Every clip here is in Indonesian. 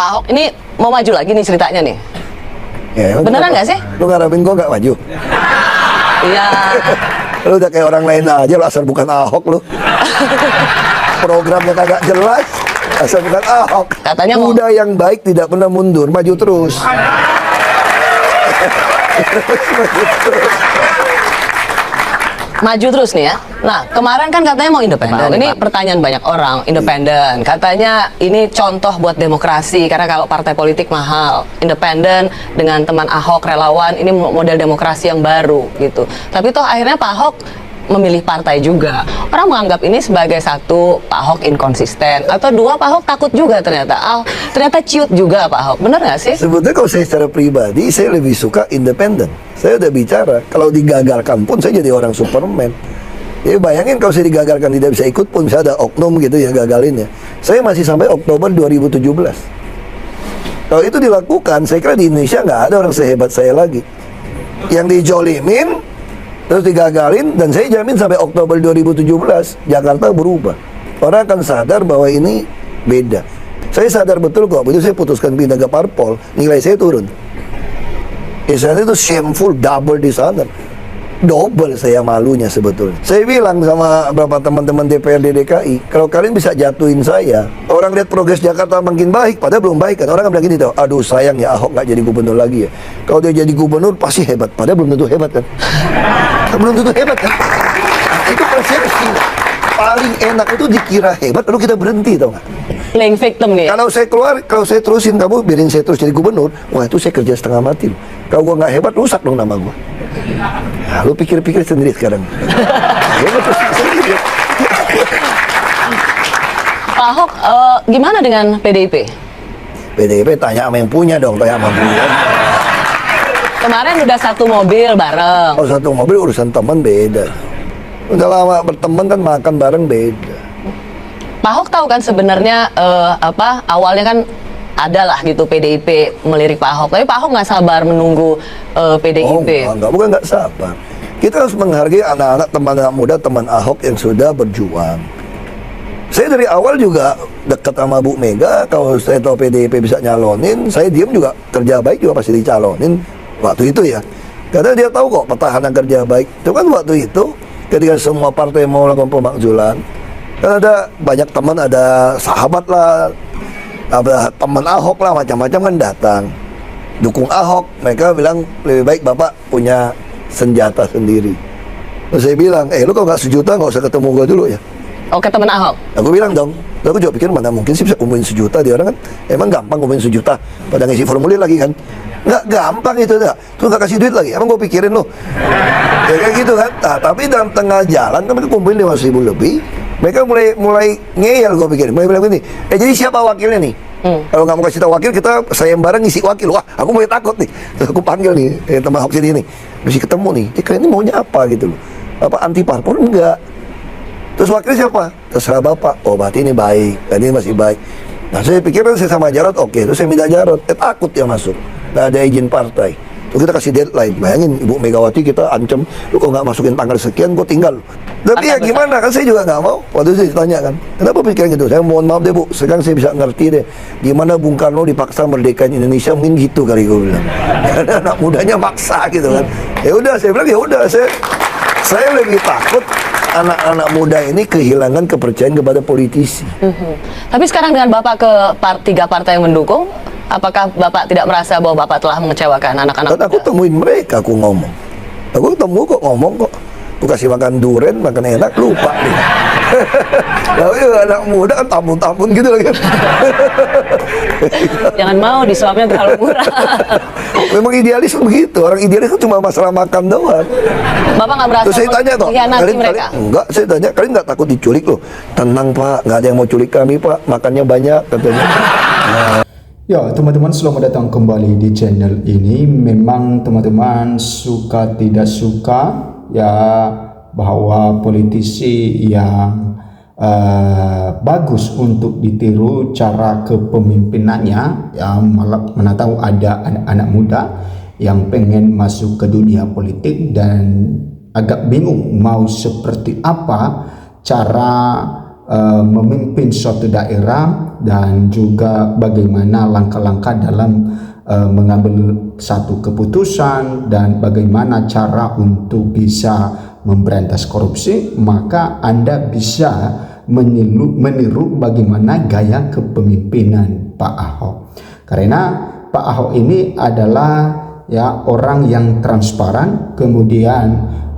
Pak Ahok ini mau maju lagi nih ceritanya nih. Ya, Beneran nggak sih? Lu ngarepin gua nggak maju? Iya. Lu udah kayak orang lain aja, lu asal bukan Ahok lu. Programnya kagak jelas, asal bukan Ahok. Katanya mau- udah yang baik tidak pernah mundur, maju terus. Maju terus nih ya. Nah, kemarin kan katanya mau independen. Ini pertanyaan banyak orang, independen. Katanya ini contoh buat demokrasi karena kalau partai politik mahal. Independen dengan teman Ahok relawan ini model demokrasi yang baru gitu. Tapi toh akhirnya Pak Ahok memilih partai juga. Orang menganggap ini sebagai satu, Pak Ahok inkonsisten, atau dua, Pak Ahok takut juga ternyata. Ternyata ciut juga Pak Ahok. Bener nggak sih? Sebetulnya kalau saya secara pribadi, saya lebih suka independen. Saya udah bicara, kalau digagalkan pun saya jadi orang Superman. Ya bayangin kalau saya digagalkan tidak bisa ikut pun, bisa ada oknum gitu ya gagalin ya. Saya masih sampai Oktober 2017. Kalau itu dilakukan, saya kira di Indonesia nggak ada orang sehebat saya lagi. Yang dijolimin, terus digagalin, dan saya jamin sampai Oktober 2017 Jakarta berubah. Orang akan sadar bahwa ini beda. Saya sadar betul kok, begitu saya putuskan pindah ke parpol, nilai saya turun. Saya itu shameful, double dishonor. Double saya malunya sebetulnya. Saya bilang sama beberapa teman-teman DPRD DKI, kalau kalian bisa jatuhin saya, orang lihat progres Jakarta makin baik, padahal belum baik kan. Orang kan bilang gini tuh, aduh sayang ya Ahok nggak jadi gubernur lagi ya. Kalau dia jadi gubernur pasti hebat, padahal belum tentu hebat kan. Belum tentu hebat kan. Nah, itu persepsi. Paling enak itu dikira hebat, lalu kita berhenti tau nggak? Playing victim nih. Kalau saya keluar, kalau saya terusin kamu, biarin saya terus jadi gubernur, wah itu saya kerja setengah mati. Kalau gua nggak hebat, rusak dong nama gua. Nah, lu pikir-pikir sendiri sekarang. Ya, lu terus sendiri. Pak Ahok, gimana dengan PDIP? PDIP tanya sama yang punya dong, tanya sama punya. Kemarin udah satu mobil bareng. Kalau satu mobil urusan teman beda. Udah lama berteman kan makan bareng beda. Pak Ahok tahu kan sebenarnya awalnya kan adalah gitu PDIP melirik Pak Ahok. Tapi Pak Ahok nggak sabar menunggu PDIP. Oh, enggak, bukan nggak sabar. Kita harus menghargai anak-anak teman anak muda, teman Ahok yang sudah berjuang. Saya dari awal juga dekat sama Bu Mega. Kalau saya tahu PDIP bisa nyalonin, saya diem juga, kerja baik juga pasti dicalonin waktu itu ya. Karena dia tahu kok petahana kerja baik. Itu kan waktu itu ketika semua partai mau melakukan pemakzulan, kan ada banyak teman, ada sahabat lah, ada teman Ahok lah, macam-macam kan datang dukung Ahok. Mereka bilang lebih baik Bapak punya senjata sendiri. Terus saya bilang, lu kalau nggak sejuta nggak usah ketemu gue dulu ya. Oke, teman Ahok. Aku bilang dong, aku juga pikir mana mungkin sih bisa kumpulin sejuta. Dia orang kan emang gampang kumpulin sejuta, pada ngisi formulir lagi kan. Nggak gampang itu dah. Terus nggak kasih duit lagi, emang gue pikirin lo. Ya kayak gitu kan. Nah, tapi dalam tengah jalan kan mereka kumpulin 500.000 lebih. Mereka mulai ngeyel, gue pikirin. Mulai bilang gini, jadi siapa wakilnya nih? Kalau nggak mau kasih tahu wakil, kita sayembara ngisi wakil. Wah, aku mulai takut nih. Terus aku panggil nih teman Ahok sini nih, mesti ketemu nih. Kalian ini maunya apa gitu loh? Apa anti parpol? Enggak. Terus wakilnya siapa? Terserah Bapak. Oh berarti ini baik, ini masih baik. Nah saya pikir saya sama Jarod oke. Terus saya minta Jarod, takut dia masuk. Nggak ada izin partai. Terus kita kasih deadline. Bayangin Ibu Megawati kita ancam, lu kok nggak masukin tanggal sekian, kok tinggal. Tapi ya gimana kan saya juga nggak mau. Waktu itu saya ditanya kan, kenapa pikiran gitu? Saya mohon maaf deh Bu, sekarang saya bisa ngerti deh gimana Bung Karno dipaksa merdekain Indonesia, mungkin gitu kali gue bilang. Karena anak mudanya maksa gitu kan. Ya udah saya bilang ya udah saya lebih takut anak-anak muda ini kehilangan kepercayaan kepada politisi. Tapi sekarang dengan Bapak ke tiga partai yang mendukung, apakah Bapak tidak merasa bahwa Bapak telah mengecewakan anak-anak Kan aku muda? temuin mereka, aku ngomong. Aku ketemu kok ngomong kok. Aku kasih makan durian, makan enak, lupa nih. Tapi anak muda kan tamun-tamun gitu lagi kan. Jangan mau disuapnya terlalu murah. Memang idealis begitu. Orang idealis itu cuma masalah makan doang. Bapak nggak merasa Terus saya tanya toh, mengkhianati mereka? enggak, saya tanya, kalian nggak takut diculik loh? Tenang Pak, nggak ada yang mau culik kami Pak, makannya banyak katanya. Ya, teman-teman, selamat datang kembali di channel ini. Memang teman-teman suka tidak suka ya bahwa politisi yang bagus untuk ditiru cara kepemimpinannya, ya mana tahu ada anak-anak muda yang pengen masuk ke dunia politik dan agak bingung mau seperti apa cara memimpin suatu daerah dan juga bagaimana langkah-langkah dalam mengambil satu keputusan dan bagaimana cara untuk bisa memberantas korupsi, maka Anda bisa meniru bagaimana gaya kepemimpinan Pak Ahok. Karena Pak Ahok ini adalah ya orang yang transparan, kemudian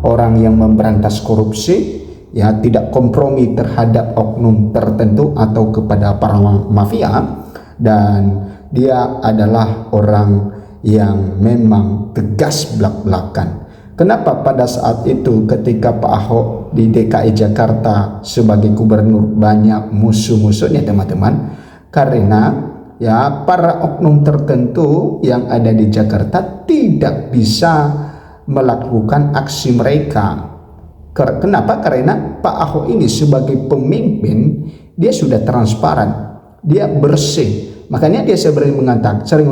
orang yang memberantas korupsi, ya tidak kompromi terhadap oknum tertentu atau kepada para mafia, dan dia adalah orang yang memang tegas belak-belakan. Kenapa pada saat itu ketika Pak Ahok di DKI Jakarta sebagai gubernur banyak musuh-musuhnya teman-teman? Karena ya para oknum tertentu yang ada di Jakarta tidak bisa melakukan aksi mereka. Kenapa? Karena Pak Ahok ini sebagai pemimpin dia sudah transparan, dia bersih. Makanya dia sering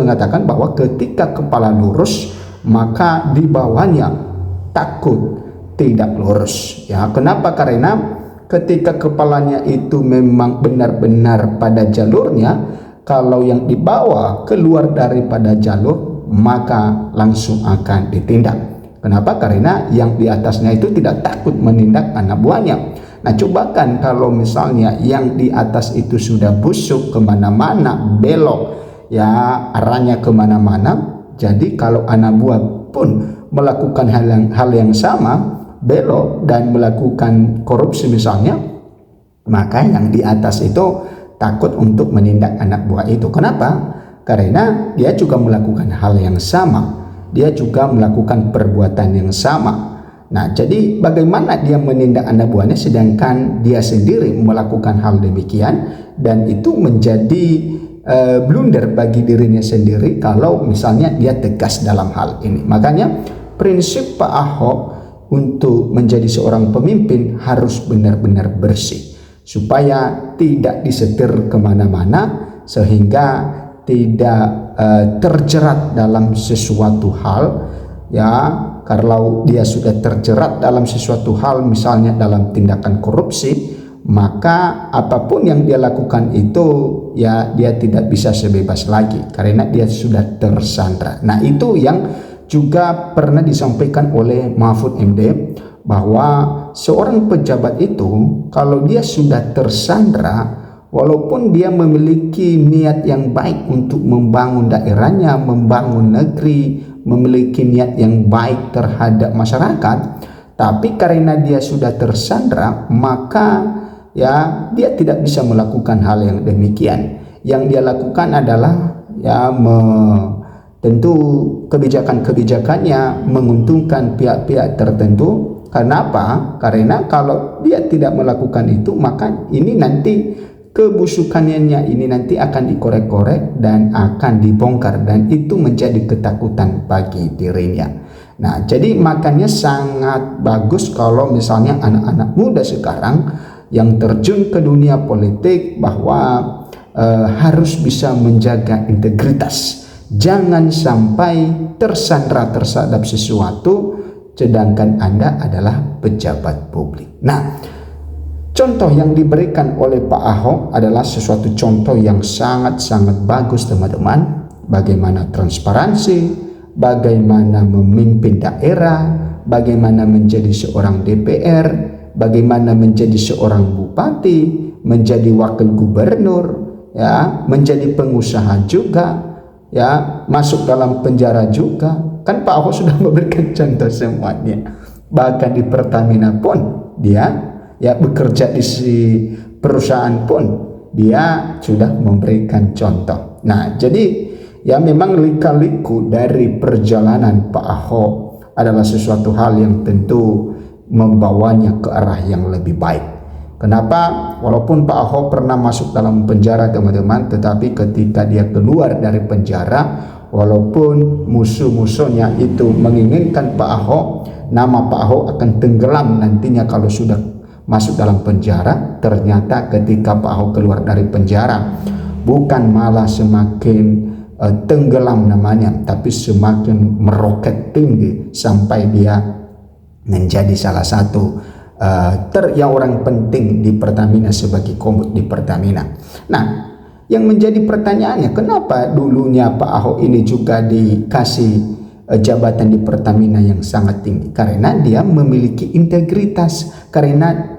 mengatakan bahwa ketika kepala lurus maka di bawahnya takut tidak lurus. Ya, kenapa? Karena ketika kepalanya itu memang benar-benar pada jalurnya, kalau yang di bawah keluar daripada jalur maka langsung akan ditindak. Kenapa? Karena yang di atasnya itu tidak takut menindak anak buahnya. Nah, coba kan kalau misalnya yang di atas itu sudah busuk kemana-mana, belok, ya arahnya kemana-mana. Jadi kalau anak buah pun melakukan hal yang sama, belok dan melakukan korupsi misalnya, maka yang di atas itu takut untuk menindak anak buah itu. Kenapa? Karena dia juga melakukan hal yang sama, dia juga melakukan perbuatan yang sama. Nah, jadi bagaimana dia menindak anak buahnya sedangkan dia sendiri melakukan hal demikian, dan itu menjadi blunder bagi dirinya sendiri kalau misalnya dia tegas dalam hal ini. Makanya prinsip Pak Ahok untuk menjadi seorang pemimpin harus benar-benar bersih supaya tidak disetir kemana-mana sehingga tidak terjerat dalam sesuatu hal. Ya, kalau dia sudah terjerat dalam sesuatu hal, misalnya dalam tindakan korupsi, maka apapun yang dia lakukan itu ya dia tidak bisa sebebas lagi karena dia sudah tersandra. Nah, itu yang juga pernah disampaikan oleh Mahfud MD, bahwa seorang pejabat itu kalau dia sudah tersandra, walaupun dia memiliki niat yang baik untuk membangun daerahnya, membangun negeri, memiliki niat yang baik terhadap masyarakat, tapi karena dia sudah tersandra, maka ya dia tidak bisa melakukan hal yang demikian. Yang dia lakukan adalah ya tentu kebijakan-kebijakannya menguntungkan pihak-pihak tertentu. Kenapa? Karena kalau dia tidak melakukan itu, maka ini nanti kebusukannya ini nanti akan dikorek-korek dan akan dibongkar, dan itu menjadi ketakutan bagi dirinya. Nah, jadi makanya sangat bagus kalau misalnya anak-anak muda sekarang yang terjun ke dunia politik bahwa harus bisa menjaga integritas. Jangan sampai tersandra terhadap sesuatu sedangkan Anda adalah pejabat publik. Nah, contoh yang diberikan oleh Pak Ahok adalah sesuatu contoh yang sangat-sangat bagus teman-teman. Bagaimana transparansi, bagaimana memimpin daerah, bagaimana menjadi seorang DPR, bagaimana menjadi seorang bupati, menjadi wakil gubernur, ya, menjadi pengusaha juga, ya, masuk dalam penjara juga. Kan Pak Ahok sudah memberikan contoh semuanya. Bahkan di Pertamina pun dia ya bekerja di perusahaan pun dia sudah memberikan contoh. Nah, jadi ya memang lika-liku dari perjalanan Pak Ahok adalah sesuatu hal yang tentu membawanya ke arah yang lebih baik. Kenapa? Walaupun Pak Ahok pernah masuk dalam penjara teman-teman, tetapi ketika dia keluar dari penjara, walaupun musuh-musuhnya itu menginginkan Pak Ahok, nama Pak Ahok akan tenggelam nantinya kalau sudah masuk dalam penjara, ternyata ketika Pak Ahok keluar dari penjara bukan malah semakin tenggelam namanya, tapi semakin meroket tinggi sampai dia menjadi salah satu yang orang penting di Pertamina sebagai komod di Pertamina. Nah, yang menjadi pertanyaannya, kenapa dulunya Pak Ahok ini juga dikasih jabatan di Pertamina yang sangat tinggi? Karena dia memiliki integritas, karena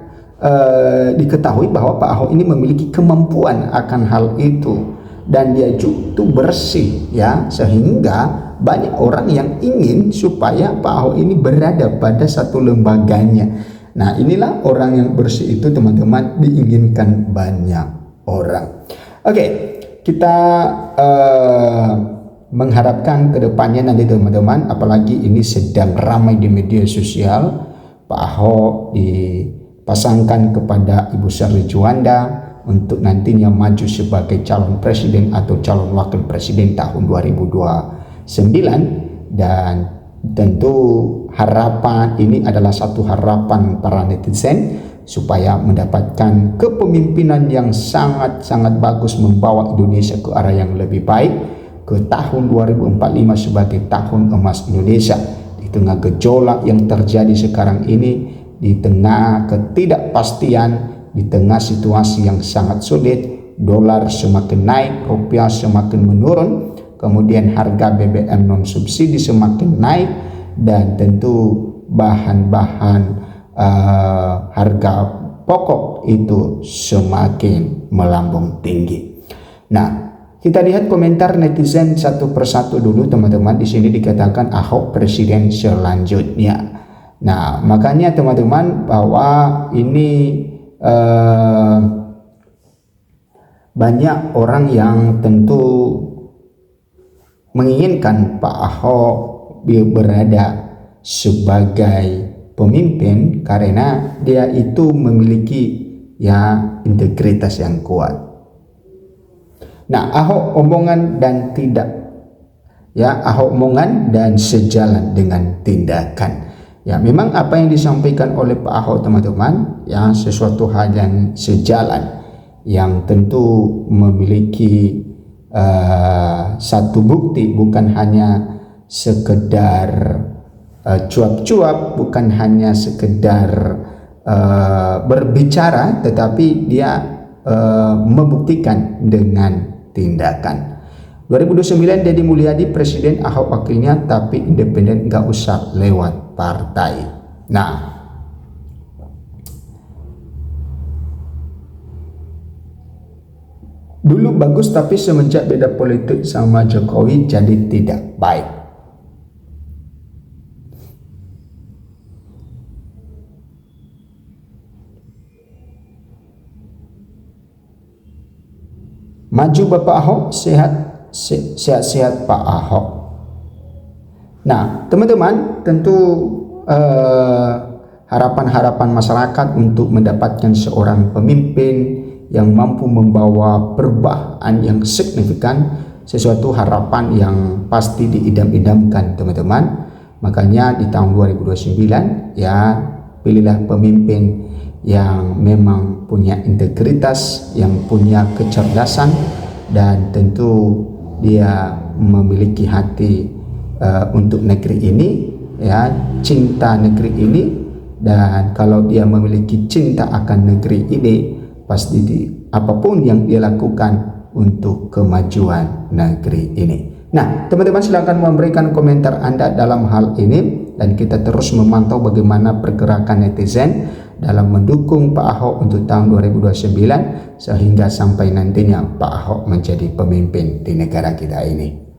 diketahui bahwa Pak Ahok ini memiliki kemampuan akan hal itu, dan dia juga bersih, ya, sehingga banyak orang yang ingin supaya Pak Ahok ini berada pada satu lembaganya. Nah, inilah orang yang bersih itu, teman-teman, diinginkan banyak orang. Oke, kita mengharapkan ke depannya nanti, teman-teman, apalagi ini sedang ramai di media sosial, Pak Ahok dipasangkan kepada Ibu Sari Juanda untuk nantinya maju sebagai calon presiden atau calon wakil presiden tahun 2029, dan tentu harapan ini adalah satu harapan para netizen supaya mendapatkan kepemimpinan yang sangat-sangat bagus, membawa Indonesia ke arah yang lebih baik, ke tahun 2045 sebagai tahun emas Indonesia. Di tengah gejolak yang terjadi sekarang ini, di tengah ketidakpastian, di tengah situasi yang sangat sulit, dolar semakin naik, rupiah semakin menurun, kemudian harga BBM non subsidi semakin naik, dan tentu bahan-bahan harga pokok itu semakin melambung tinggi. Nah, kita lihat komentar netizen satu persatu dulu, teman-teman. Di sini dikatakan Ahok presiden selanjutnya. Nah, makanya teman-teman, bahwa ini banyak orang yang tentu menginginkan Pak Ahok berada sebagai pemimpin karena dia itu memiliki, ya, integritas yang kuat. Nah, Ahok omongan dan tidak, ya, Ahok omongan dan sejalan dengan tindakan. Ya, memang apa yang disampaikan oleh Pak Ahok, teman-teman, ya, sesuatu hal yang sejalan, yang tentu memiliki satu bukti, bukan hanya sekedar cuap-cuap, bukan hanya sekedar berbicara, tetapi dia membuktikan dengan tindakan. 2029 Deddy Mulyadi presiden, Ahok wakilnya, tapi independen, nggak usah lewat partai. Nah, dulu bagus, tapi semenjak beda politik sama Jokowi jadi tidak baik. Maju Bapak Ahok, sehat-sehat Pak Ahok. Nah, teman-teman, tentu harapan-harapan masyarakat untuk mendapatkan seorang pemimpin yang mampu membawa perubahan yang signifikan, sesuatu harapan yang pasti diidam-idamkan, teman-teman. Makanya di tahun 2029, ya, pilihlah pemimpin yang memang punya integritas, yang punya kecerdasan, dan tentu dia memiliki hati untuk negeri ini, ya, cinta negeri ini. Dan kalau dia memiliki cinta akan negeri ini, pasti apapun yang dia lakukan untuk kemajuan negeri ini. Nah, teman-teman, silakan memberikan komentar Anda dalam hal ini, dan kita terus memantau bagaimana pergerakan netizen dalam mendukung Pak Ahok untuk tahun 2029 sehingga sampai nantinya Pak Ahok menjadi pemimpin di negara kita ini.